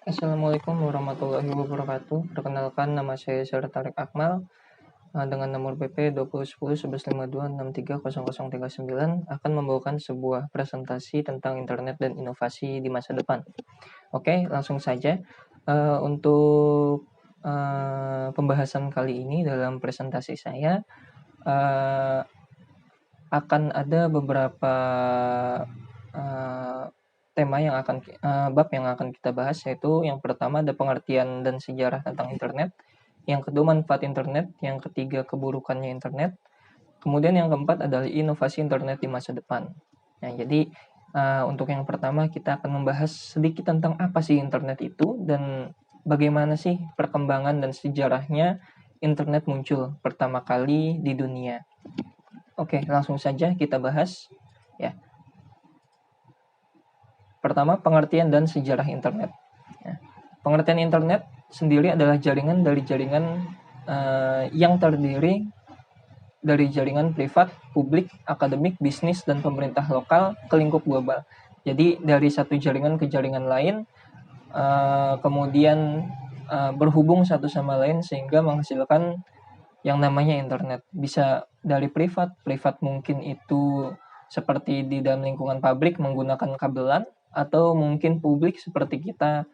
Assalamualaikum warahmatullahi wabarakatuh. Perkenalkan, nama saya Syarif Tarik Akmal dengan nomor BP 2010 1152630039 akan membawakan sebuah presentasi tentang internet dan inovasi di masa depan. Oke, langsung saja. Untuk pembahasan kali ini dalam presentasi saya akan ada beberapa tema yang akan bab yang akan kita bahas, yaitu yang pertama ada pengertian dan sejarah tentang internet, yang kedua manfaat internet, yang ketiga keburukannya internet, kemudian yang keempat adalah inovasi internet di masa depan. Nah, jadi untuk yang pertama kita akan membahas sedikit tentang apa sih internet itu dan bagaimana sih perkembangan dan sejarahnya internet muncul pertama kali di dunia. Oke, langsung saja kita bahas ya. Pertama, pengertian dan sejarah internet. Ya. Pengertian internet sendiri adalah jaringan dari jaringan yang terdiri dari jaringan privat, publik, akademik, bisnis, dan pemerintah lokal ke lingkup global. Jadi dari satu jaringan ke jaringan lain, kemudian berhubung satu sama lain sehingga menghasilkan yang namanya internet. Bisa dari privat mungkin itu seperti di dalam lingkungan pabrik menggunakan kabelan, atau mungkin publik seperti kita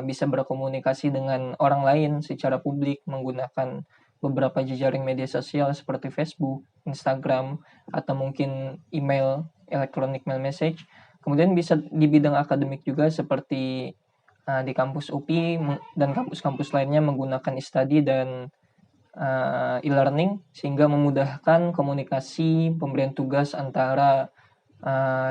bisa berkomunikasi dengan orang lain secara publik menggunakan beberapa jejaring media sosial seperti Facebook, Instagram, atau mungkin email, electronic mail message. Kemudian bisa di bidang akademik juga seperti di kampus UPI dan kampus-kampus lainnya menggunakan e-study dan e-learning sehingga memudahkan komunikasi pemberian tugas antara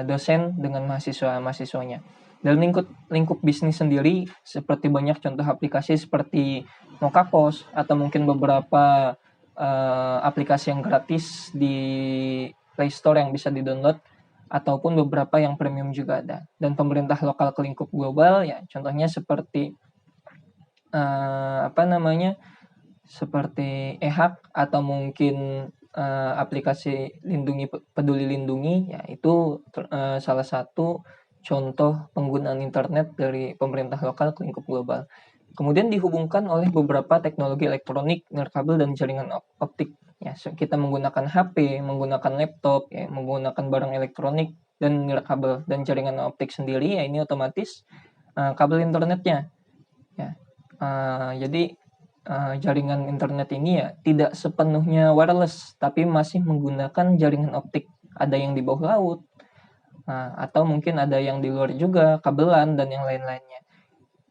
dosen dengan mahasiswa-mahasiswanya. Dalam lingkup bisnis sendiri, seperti banyak contoh aplikasi seperti Mokapos atau mungkin beberapa aplikasi yang gratis di Play Store yang bisa di-download, ataupun beberapa yang premium juga ada. Dan pemerintah lokal ke lingkup global, ya contohnya seperti seperti e-haq atau mungkin aplikasi peduli lindungi, ya itu salah satu contoh penggunaan internet dari pemerintah lokal ke lingkup global. Kemudian dihubungkan oleh beberapa teknologi elektronik, nirkabel, dan jaringan optik. Ya, kita menggunakan HP, menggunakan laptop, ya, menggunakan barang elektronik dan nirkabel dan jaringan optik sendiri, ya ini otomatis kabel internetnya. Ya, jadi jaringan internet ini ya tidak sepenuhnya wireless, tapi masih menggunakan jaringan optik. Ada yang di bawah laut, atau mungkin ada yang di luar juga, kabelan dan yang lain-lainnya.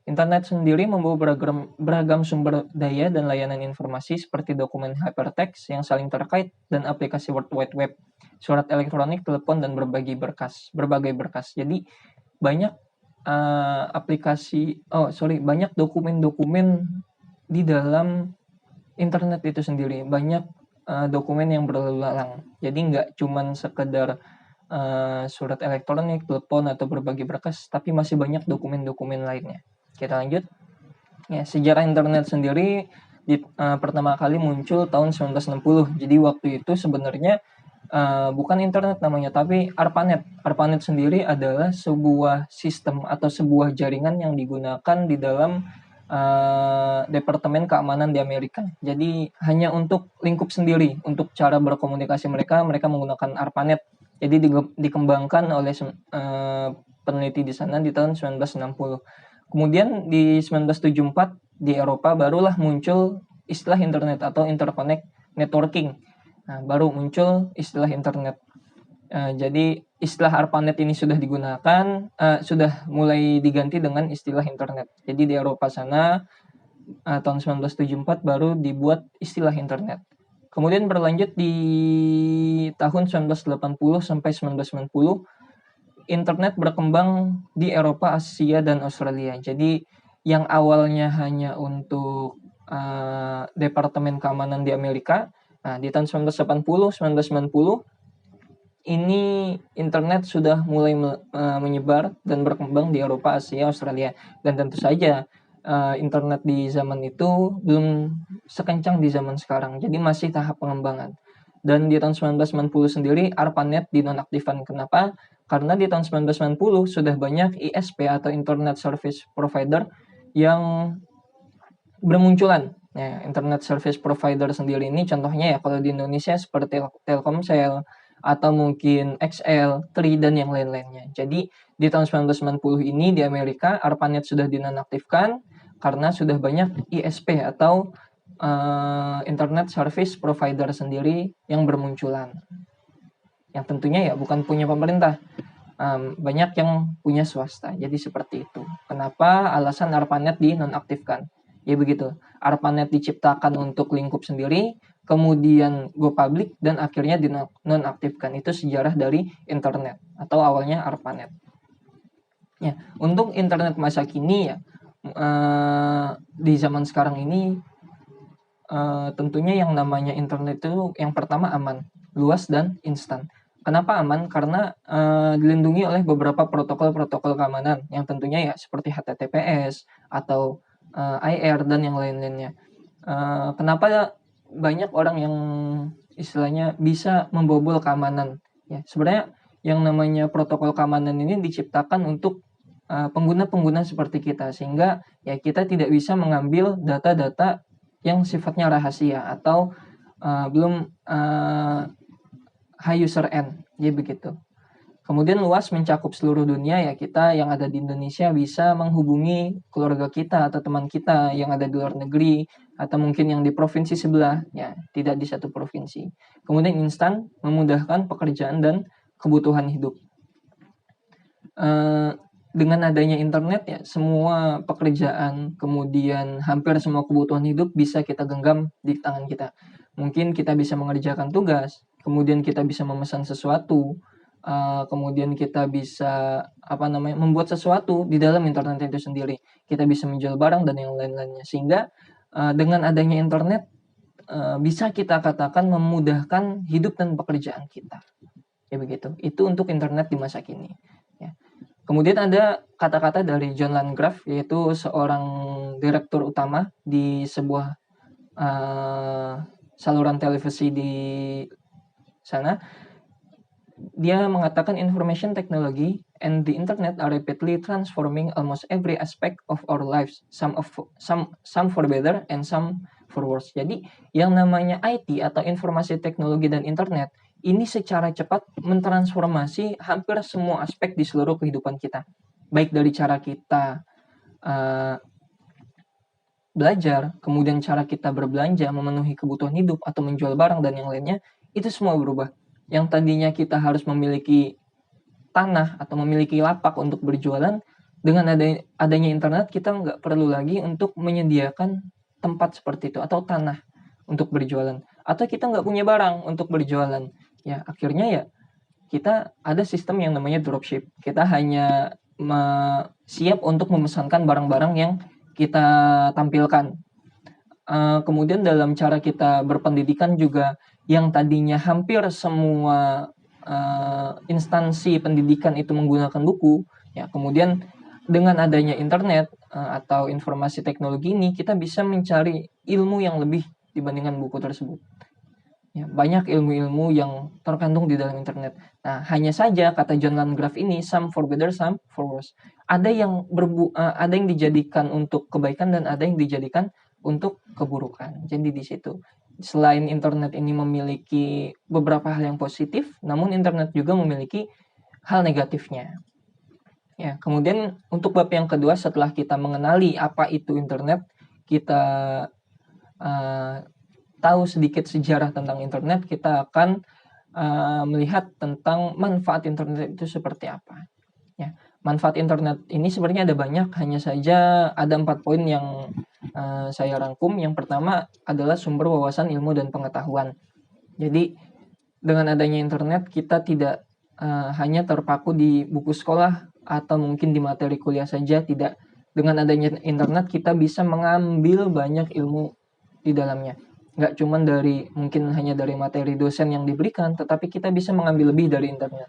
Internet sendiri membawa beragam sumber daya dan layanan informasi seperti dokumen hypertext yang saling terkait dan aplikasi World Wide Web, surat elektronik, telepon, dan berbagai berkas. Jadi banyak banyak dokumen-dokumen di dalam internet itu sendiri, banyak dokumen yang berlalu lalang. Jadi nggak cuman sekedar surat elektronik, telepon, atau berbagai berkas, tapi masih banyak dokumen-dokumen lainnya. Kita lanjut. Ya, sejarah internet sendiri pertama kali muncul tahun 1960. Jadi waktu itu sebenarnya bukan internet namanya, tapi ARPANET. ARPANET sendiri adalah sebuah sistem atau sebuah jaringan yang digunakan di dalam Departemen Keamanan di Amerika. Jadi hanya untuk lingkup sendiri, untuk cara berkomunikasi mereka menggunakan ARPANET. Jadi dikembangkan oleh peneliti di sana di tahun 1960. Kemudian di 1974 di Eropa barulah muncul istilah internet atau interconnect networking. Nah, baru muncul istilah internet. Jadi istilah ARPANET ini sudah digunakan, sudah mulai diganti dengan istilah internet. Jadi di Eropa sana tahun 1974 baru dibuat istilah internet. Kemudian berlanjut di tahun 1980 sampai 1990, internet berkembang di Eropa, Asia, dan Australia. Jadi yang awalnya hanya untuk Departemen Keamanan di Amerika, di tahun 1980, 1990 ini internet sudah mulai menyebar dan berkembang di Eropa, Asia, Australia. Dan tentu saja internet di zaman itu belum sekencang di zaman sekarang. Jadi masih tahap pengembangan. Dan di tahun 1990 sendiri ARPANET dinonaktifkan. Kenapa? Karena di tahun 1990 sudah banyak ISP atau Internet Service Provider yang bermunculan. Nah, internet service provider sendiri ini contohnya ya kalau di Indonesia seperti Telkomsel atau mungkin XL, Tri dan yang lain-lainnya. Jadi di tahun 1990 ini di Amerika ARPANET sudah dinonaktifkan karena sudah banyak ISP atau internet service provider sendiri yang bermunculan. Yang tentunya ya bukan punya pemerintah. Banyak yang punya swasta. Jadi seperti itu. Kenapa alasan ARPANET dinonaktifkan? Ya begitu. ARPANET diciptakan untuk lingkup sendiri, kemudian go public, dan akhirnya dinonaktifkan. Itu sejarah dari internet atau awalnya ARPANET. Ya, untuk internet masa kini ya, di zaman sekarang ini tentunya yang namanya internet itu yang pertama aman, luas dan instan. Kenapa aman? Karena dilindungi oleh beberapa protokol-protokol keamanan yang tentunya ya seperti HTTPS atau IR dan yang lain-lainnya. Kenapa banyak orang yang istilahnya bisa membobol keamanan? Ya, sebenarnya yang namanya protokol keamanan ini diciptakan untuk pengguna-pengguna seperti kita, sehingga ya kita tidak bisa mengambil data-data yang sifatnya rahasia atau belum high user end, ya begitu. Kemudian luas mencakup seluruh dunia ya, kita yang ada di Indonesia bisa menghubungi keluarga kita atau teman kita yang ada di luar negeri atau mungkin yang di provinsi sebelah ya, tidak di satu provinsi. Kemudian instan, memudahkan pekerjaan dan kebutuhan hidup. Dengan adanya internet ya, semua pekerjaan kemudian hampir semua kebutuhan hidup bisa kita genggam di tangan kita. Mungkin kita bisa mengerjakan tugas, kemudian kita bisa memesan sesuatu, kemudian kita bisa membuat sesuatu di dalam internet itu sendiri. Kita bisa menjual barang dan yang lain-lainnya. Sehingga dengan adanya internet bisa kita katakan memudahkan hidup dan pekerjaan kita. Ya begitu. Itu untuk internet di masa kini. Ya. Kemudian ada kata-kata dari John Landgraf, yaitu seorang direktur utama di sebuah saluran televisi di sana. Dia mengatakan information technology and the internet are rapidly transforming almost every aspect of our lives, some for better and some for worse. Jadi yang namanya IT atau informasi teknologi dan internet ini secara cepat mentransformasi hampir semua aspek di seluruh kehidupan kita. Baik dari cara kita belajar, kemudian cara kita berbelanja, memenuhi kebutuhan hidup, atau menjual barang dan yang lainnya, itu semua berubah. Yang tadinya kita harus memiliki tanah atau memiliki lapak untuk berjualan, dengan adanya internet kita nggak perlu lagi untuk menyediakan tempat seperti itu atau tanah untuk berjualan, atau kita nggak punya barang untuk berjualan. Ya akhirnya ya kita ada sistem yang namanya dropship. Kita hanya siap untuk memesankan barang-barang yang kita tampilkan. Kemudian dalam cara kita berpendidikan juga, yang tadinya hampir semua instansi pendidikan itu menggunakan buku, ya kemudian dengan adanya internet atau informasi teknologi ini, kita bisa mencari ilmu yang lebih dibandingkan buku tersebut. Ya, banyak ilmu-ilmu yang terkandung di dalam internet. Nah, hanya saja kata John Landgraf ini, some for better, some for worse. Ada yang dijadikan untuk kebaikan dan ada yang dijadikan untuk keburukan. Jadi di situ, selain internet ini memiliki beberapa hal yang positif, namun internet juga memiliki hal negatifnya. Ya, kemudian untuk bab yang kedua, setelah kita mengenali apa itu internet, kita tahu sedikit sejarah tentang internet, kita akan melihat tentang manfaat internet itu seperti apa. Ya, manfaat internet ini sebenarnya ada banyak, hanya saja ada 4 poin yang saya rangkum. Yang pertama adalah sumber wawasan, ilmu, dan pengetahuan. Jadi dengan adanya internet kita tidak hanya terpaku di buku sekolah atau mungkin di materi kuliah saja, tidak. Dengan adanya internet kita bisa mengambil banyak ilmu di dalamnya. Nggak cuma mungkin hanya dari materi dosen yang diberikan, tetapi kita bisa mengambil lebih dari internet.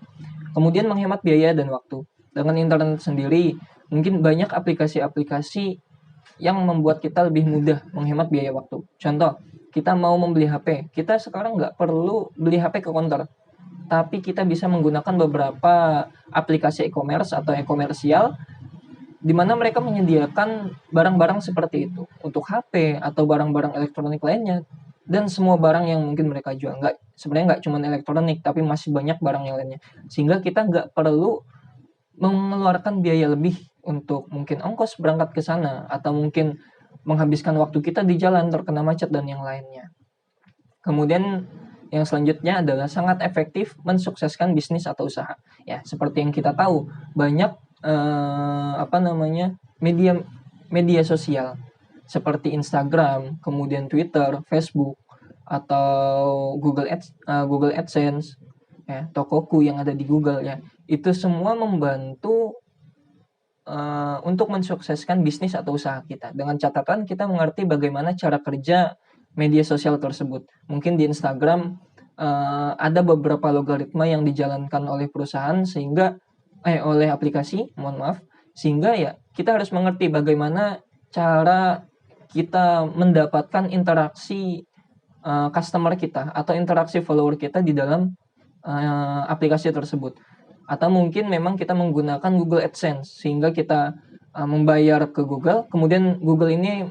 Kemudian menghemat biaya dan waktu. Dengan internet sendiri, mungkin banyak aplikasi-aplikasi yang membuat kita lebih mudah menghemat biaya waktu. Contoh, kita mau membeli HP, kita sekarang nggak perlu beli HP ke konter, tapi kita bisa menggunakan beberapa aplikasi e-commerce atau e-komersial di mana mereka menyediakan barang-barang seperti itu untuk HP atau barang-barang elektronik lainnya dan semua barang yang mungkin mereka jual. Sebenarnya nggak cuma elektronik, tapi masih banyak barang yang lainnya. Sehingga kita nggak perlu mengeluarkan biaya lebih untuk mungkin ongkos berangkat ke sana atau mungkin menghabiskan waktu kita di jalan terkena macet dan yang lainnya. Kemudian yang selanjutnya adalah sangat efektif mensukseskan bisnis atau usaha. Ya, seperti yang kita tahu, banyak media media sosial seperti Instagram, kemudian Twitter, Facebook, atau Google AdSense, ya, Tokoku yang ada di Google ya. Itu semua membantu untuk mensukseskan bisnis atau usaha kita. Dengan catatan kita mengerti bagaimana cara kerja media sosial tersebut. Mungkin di Instagram ada beberapa logaritma yang dijalankan oleh perusahaan oleh aplikasi, mohon maaf, sehingga ya kita harus mengerti bagaimana cara kita mendapatkan interaksi customer kita atau interaksi follower kita di dalam aplikasi tersebut. Atau mungkin memang kita menggunakan Google AdSense sehingga kita membayar ke Google, kemudian Google ini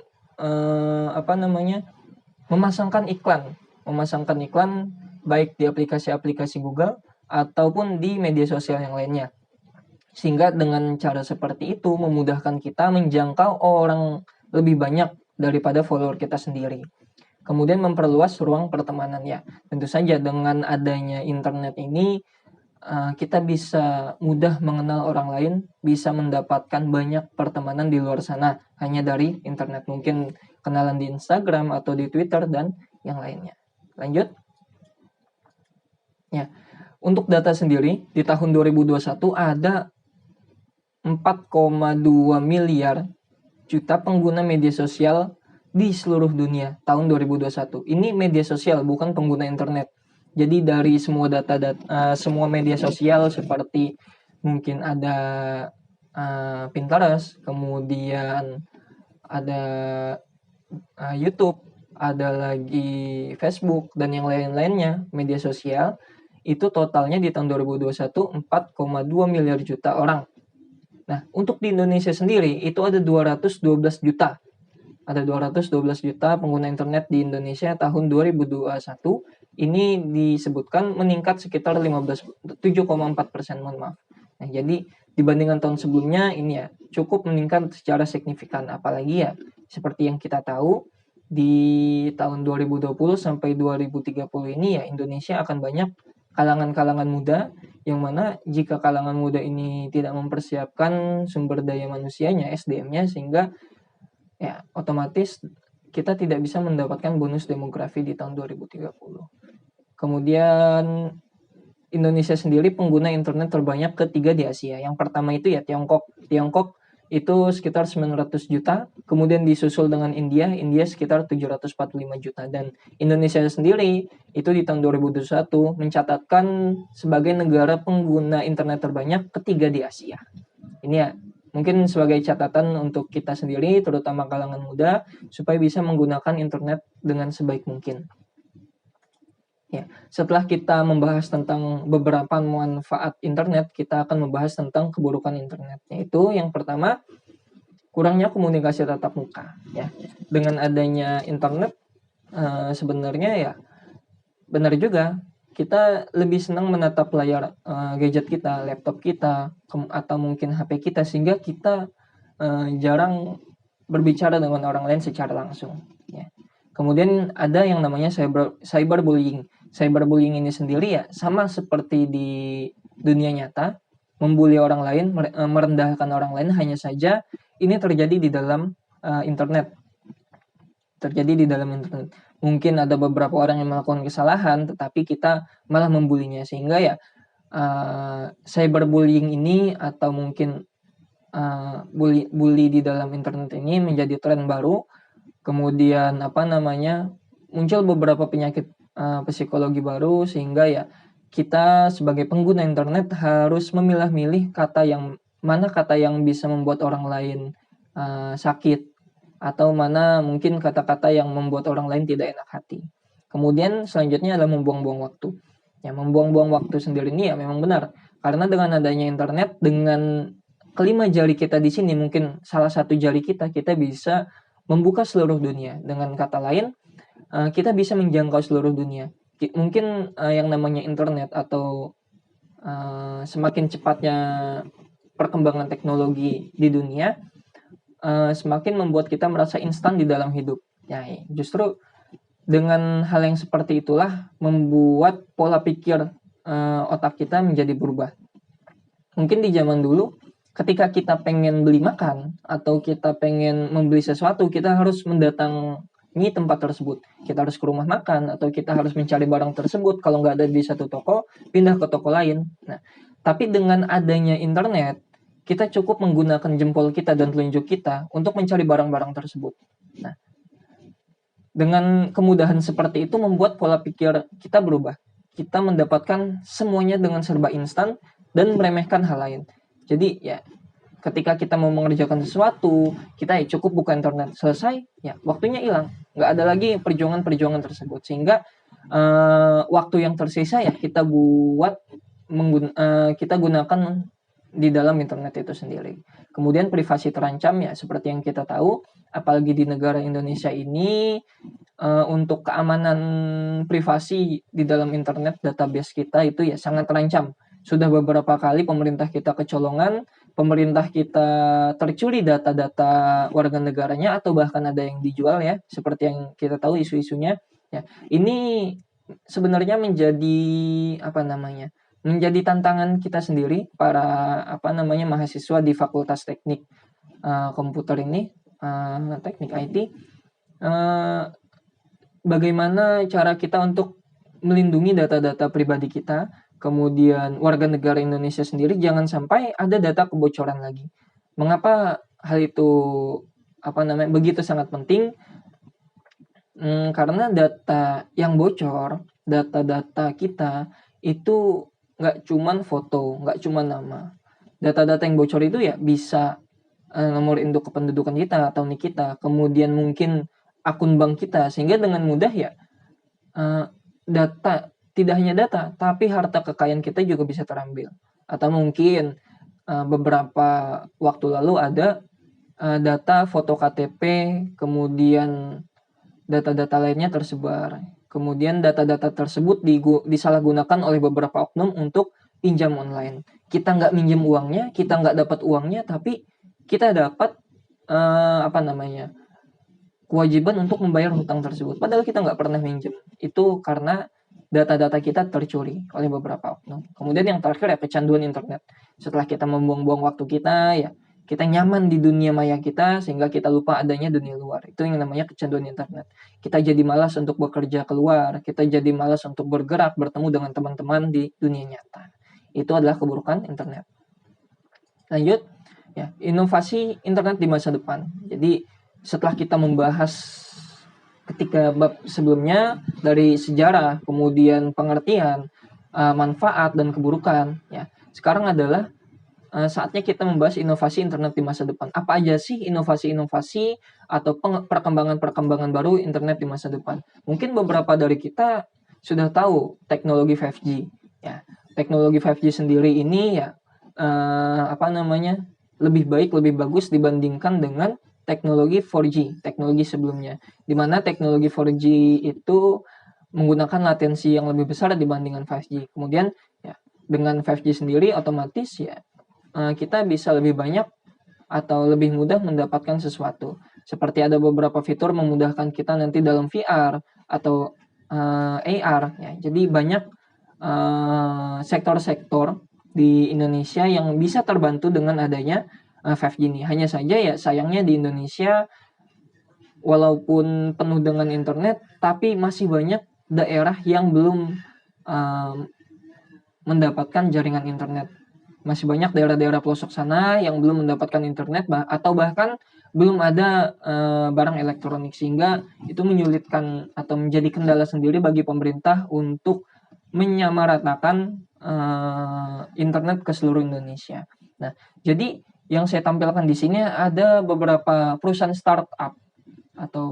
memasangkan iklan baik di aplikasi-aplikasi Google ataupun di media sosial yang lainnya. Sehingga dengan cara seperti itu memudahkan kita menjangkau orang lebih banyak daripada follower kita sendiri. Kemudian memperluas ruang pertemanan ya. Tentu saja dengan adanya internet ini kita bisa mudah mengenal orang lain, bisa mendapatkan banyak pertemanan di luar sana hanya dari internet. Mungkin kenalan di Instagram atau di Twitter dan yang lainnya. Lanjut. Ya. Untuk data sendiri di tahun 2021 ada 4,2 miliar juta pengguna media sosial di seluruh dunia tahun 2021. Ini media sosial, bukan pengguna internet. Jadi dari semua semua media sosial seperti mungkin ada Pinterest, kemudian ada YouTube, ada lagi Facebook dan yang lain-lainnya media sosial, itu totalnya di tahun 2021 4,2 miliar juta orang. Nah, untuk di Indonesia sendiri itu ada 212 juta. Ada 212 juta pengguna internet di Indonesia tahun 2021. Ini disebutkan meningkat sekitar 7,4%, mohon maaf. Nah, jadi dibandingkan tahun sebelumnya ini ya cukup meningkat secara signifikan. Apalagi ya seperti yang kita tahu di tahun 2020 sampai 2030 ini ya Indonesia akan banyak kalangan-kalangan muda, yang mana jika kalangan muda ini tidak mempersiapkan sumber daya manusianya, SDM-nya, sehingga ya otomatis kita tidak bisa mendapatkan bonus demografi di tahun 2030. Kemudian Indonesia sendiri pengguna internet terbanyak ketiga di Asia. Yang pertama itu ya Tiongkok. Tiongkok itu sekitar 900 juta, kemudian disusul dengan India sekitar 745 juta, dan Indonesia sendiri itu di tahun 2021 mencatatkan sebagai negara pengguna internet terbanyak ketiga di Asia. Ini ya mungkin sebagai catatan untuk kita sendiri, terutama kalangan muda, supaya bisa menggunakan internet dengan sebaik mungkin. Ya, setelah kita membahas tentang beberapa manfaat internet, kita akan membahas tentang keburukan internet. Yaitu yang pertama, kurangnya komunikasi tatap muka. Ya, dengan adanya internet, sebenarnya ya benar juga kita lebih senang menatap layar gadget kita, laptop kita, atau mungkin HP kita, sehingga kita jarang berbicara dengan orang lain secara langsung. Ya. Kemudian ada yang namanya cyberbullying. Cyberbullying ini sendiri ya sama seperti di dunia nyata, membuli orang lain, merendahkan orang lain, hanya saja ini terjadi di dalam internet. Mungkin ada beberapa orang yang melakukan kesalahan, tetapi kita malah membulinya, sehingga ya cyberbullying ini atau mungkin bully di dalam internet ini menjadi tren baru. Kemudian muncul beberapa penyakit psikologi baru, sehingga ya kita sebagai pengguna internet harus memilah-milih kata yang bisa membuat orang lain sakit, atau mana mungkin kata-kata yang membuat orang lain tidak enak hati. Kemudian selanjutnya adalah membuang-buang waktu. Ya, membuang-buang waktu sendiri ini ya memang benar, karena dengan adanya internet, dengan kelima jari kita di sini, mungkin salah satu jari kita bisa membuka seluruh dunia. Dengan kata lain, kita bisa menjangkau seluruh dunia. Mungkin yang namanya internet atau semakin cepatnya perkembangan teknologi di dunia, semakin membuat kita merasa instan di dalam hidup. Ya, justru dengan hal yang seperti itulah membuat pola pikir otak kita menjadi berubah. Mungkin di zaman dulu, ketika kita pengen beli makan atau kita pengen membeli sesuatu, kita harus mendatangi tempat tersebut. Kita harus ke rumah makan atau kita harus mencari barang tersebut. Kalau nggak ada di satu toko, pindah ke toko lain. Nah, tapi dengan adanya internet, kita cukup menggunakan jempol kita dan telunjuk kita untuk mencari barang-barang tersebut. Nah, dengan kemudahan seperti itu membuat pola pikir kita berubah. Kita mendapatkan semuanya dengan serba instan dan meremehkan hal lain. Jadi ya, ketika kita mau mengerjakan sesuatu, kita cukup buka internet, selesai, ya waktunya hilang. Nggak ada lagi perjuangan-perjuangan tersebut. Sehingga waktu yang tersisa ya kita kita gunakan di dalam internet itu sendiri. Kemudian privasi terancam ya, seperti yang kita tahu, apalagi di negara Indonesia ini, untuk keamanan privasi di dalam internet database kita itu ya sangat terancam. Sudah beberapa kali pemerintah kita kecolongan, pemerintah kita tercuri data-data warga negaranya atau bahkan ada yang dijual ya, seperti yang kita tahu isu-isunya. Ya, ini sebenarnya menjadi tantangan kita sendiri para mahasiswa di Fakultas Teknik Komputer ini, Teknik IT. Bagaimana cara kita untuk melindungi data-data pribadi kita, kemudian warga negara Indonesia sendiri jangan sampai ada data kebocoran lagi. Mengapa hal itu begitu sangat penting? Karena data yang bocor, data-data kita itu nggak cuman foto, nggak cuman nama. Data-data yang bocor itu ya bisa nomor induk kependudukan kita atau NIK kita, kemudian mungkin akun bank kita, sehingga dengan mudah ya data, tidak hanya data, tapi harta kekayaan kita juga bisa terambil. Atau mungkin beberapa waktu lalu ada data foto KTP, kemudian data-data lainnya tersebar. Kemudian data-data tersebut disalahgunakan oleh beberapa oknum untuk pinjam online. Kita nggak minjem uangnya, kita nggak dapat uangnya, tapi kita dapat kewajiban untuk membayar hutang tersebut. Padahal kita nggak pernah minjem. Itu karena data-data kita tercuri oleh beberapa oknum. Kemudian yang terakhir ya kecanduan internet. Setelah kita membuang-buang waktu kita, ya kita nyaman di dunia maya kita sehingga kita lupa adanya dunia luar. Itu yang namanya kecanduan internet. Kita jadi malas untuk bekerja keluar, kita jadi malas untuk bergerak, bertemu dengan teman-teman di dunia nyata. Itu adalah keburukan internet. Lanjut, ya, inovasi internet di masa depan. Jadi setelah kita membahas ketika bab sebelumnya dari sejarah, kemudian pengertian, manfaat dan keburukan, ya. Sekarang adalah saatnya kita membahas inovasi internet di masa depan. Apa aja sih inovasi-inovasi atau perkembangan-perkembangan baru internet di masa depan? Mungkin beberapa dari kita sudah tahu teknologi 5G. Ya, teknologi 5G sendiri ini ya lebih baik, lebih bagus dibandingkan dengan teknologi 4G, teknologi sebelumnya. Di mana teknologi 4G itu menggunakan latensi yang lebih besar dibandingkan 5G. Kemudian ya, dengan 5G sendiri otomatis ya kita bisa lebih banyak atau lebih mudah mendapatkan sesuatu. Seperti ada beberapa fitur memudahkan kita nanti dalam VR atau AR. Ya. Jadi banyak sektor-sektor di Indonesia yang bisa terbantu dengan adanya 5G ini. Hanya saja ya sayangnya di Indonesia walaupun penuh dengan internet, tapi masih banyak daerah yang belum mendapatkan jaringan internet. Masih banyak daerah-daerah pelosok sana yang belum mendapatkan internet atau bahkan belum ada barang elektronik, sehingga itu menyulitkan atau menjadi kendala sendiri bagi pemerintah untuk menyamaratakan internet ke seluruh Indonesia. Nah, jadi yang saya tampilkan di sini ada beberapa perusahaan startup atau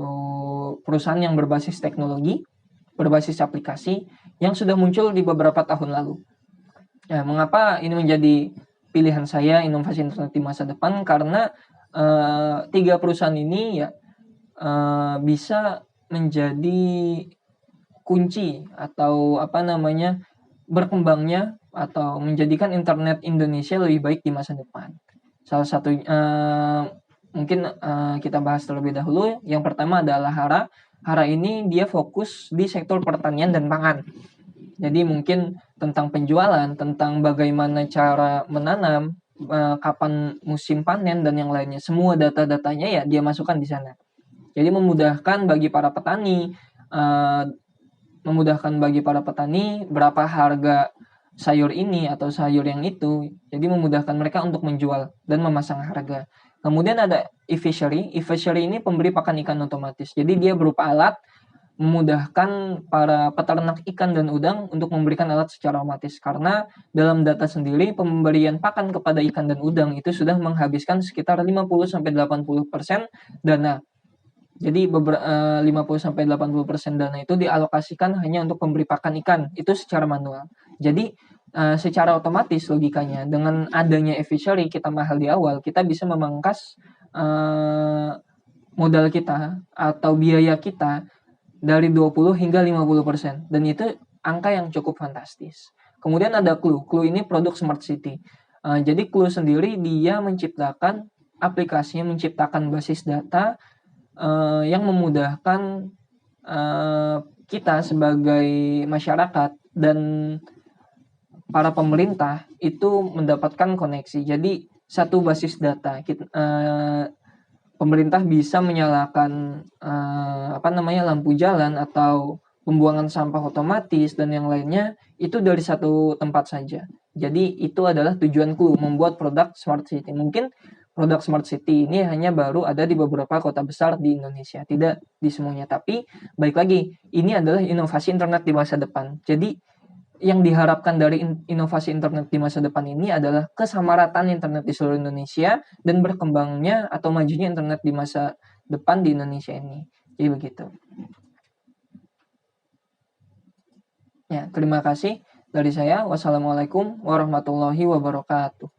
perusahaan yang berbasis teknologi, berbasis aplikasi yang sudah muncul di beberapa tahun lalu. Nah, mengapa ini menjadi pilihan saya inovasi internet di masa depan karena 3 perusahaan ini ya bisa menjadi kunci atau apa namanya, berkembangnya atau menjadikan internet Indonesia lebih baik di masa depan. Salah satu mungkin kita bahas terlebih dahulu. Yang pertama adalah Hara. Hara ini dia fokus di sektor pertanian dan pangan. Jadi mungkin tentang penjualan, tentang bagaimana cara menanam, kapan musim panen dan yang lainnya. Semua data-datanya ya dia masukkan di sana. Jadi memudahkan bagi para petani, berapa harga sayur ini atau sayur yang itu. Jadi memudahkan mereka untuk menjual dan memasang harga. Kemudian ada e-fishery. E-fishery ini pemberi pakan ikan otomatis. Jadi dia berupa alat memudahkan para peternak ikan dan udang untuk memberikan alat secara otomatis. Karena dalam data sendiri pemberian pakan kepada ikan dan udang itu sudah menghabiskan sekitar 50-80% dana. Jadi 50-80% dana itu dialokasikan hanya untuk pemberi pakan ikan, itu secara manual. Jadi secara otomatis logikanya dengan adanya e-fishery kita mahal di awal, kita bisa memangkas modal kita atau biaya kita dari 20 hingga 50%, dan itu angka yang cukup fantastis. Kemudian ada Clue. Clue ini produk Smart City. Jadi Clue sendiri dia menciptakan aplikasinya, menciptakan basis data yang memudahkan kita sebagai masyarakat dan para pemerintah itu mendapatkan koneksi. Jadi satu basis data pemerintah bisa menyalakan lampu jalan atau pembuangan sampah otomatis dan yang lainnya itu dari satu tempat saja. Jadi itu adalah tujuanku membuat produk Smart City. Mungkin produk Smart City ini hanya baru ada di beberapa kota besar di Indonesia, tidak di semuanya. Tapi baik lagi, ini adalah inovasi internet di masa depan. Jadi yang diharapkan dari inovasi internet di masa depan ini adalah kesamarataan internet di seluruh Indonesia dan berkembangnya atau majunya internet di masa depan di Indonesia ini. Jadi begitu. Ya, terima kasih dari saya. Wassalamualaikum warahmatullahi wabarakatuh.